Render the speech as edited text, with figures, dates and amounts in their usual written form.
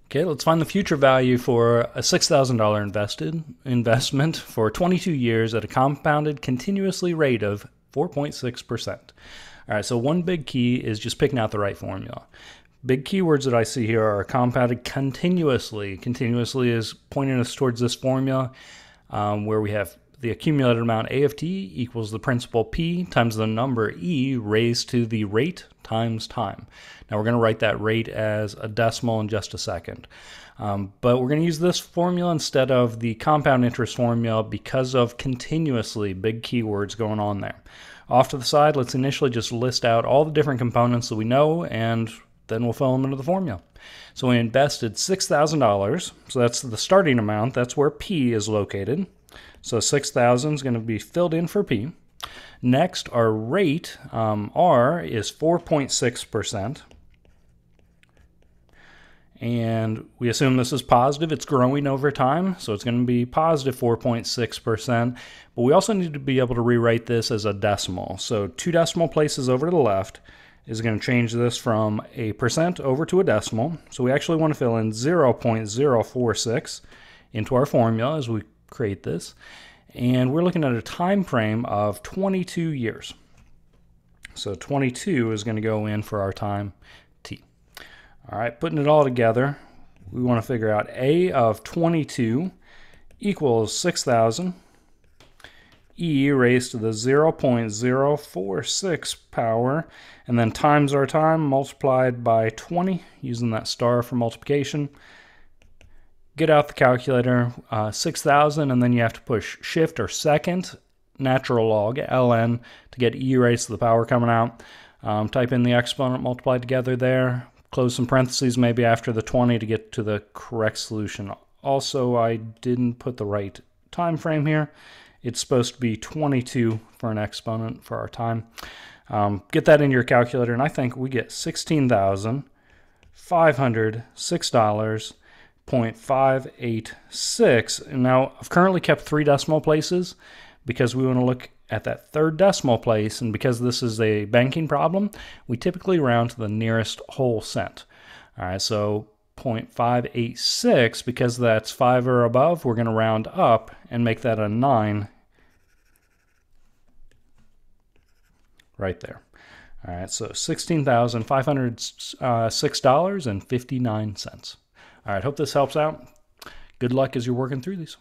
Okay, let's find the future value for a $6,000 investment for 22 years at a compounded continuously rate of 4.6%. All right, so one big key is just picking out the right formula. Big keywords that I see here are compounded continuously. Continuously is pointing us towards this formula where we have the accumulated amount A of t equals the principal P times the number E raised to the rate times time. Now we're going to write that rate as a decimal in just a second. But we're going to use this formula instead of the compound interest formula because of continuously, big keywords going on there. Off to the side, let's initially just list out all the different components that we know, and then we'll fill them into the formula. So we invested $6,000, so that's the starting amount. That's where P is located. So 6,000 is going to be filled in for P. Next, our rate, R, is 4.6%. And we assume this is positive. It's growing over time, so it's going to be positive 4.6%. But we also need to be able to rewrite this as a decimal. So 2 decimal places over to the left is going to change this from a percent over to a decimal. So we actually want to fill in 0.046 into our formula as we create this. And we're looking at a time frame of 22 years. So 22 is going to go in for our time t. All right, putting it all together, we want to figure out A of 22 equals 6,000. E raised to the 0.046 power, and then times our time multiplied by 20, using that star for multiplication. Get out the calculator, 6,000, and then you have to push shift or second natural log, ln, to get e raised to the power coming out. Type in the exponent multiplied together there. Close some parentheses maybe after the 20 to get to the correct solution. Also, I didn't put the right time frame here. It's supposed to be 22 for an exponent for our time. Get that into your calculator, and I think we get $16,506.586. And now, I've currently kept 3 decimal places because we want to look at that third decimal place, and because this is a banking problem, we typically round to the nearest whole cent. All right, so 0.586, because that's 5 or above, we're going to round up and make that a 9 right there. All right, so $16,506.59. All right, hope this helps out. Good luck as you're working through these.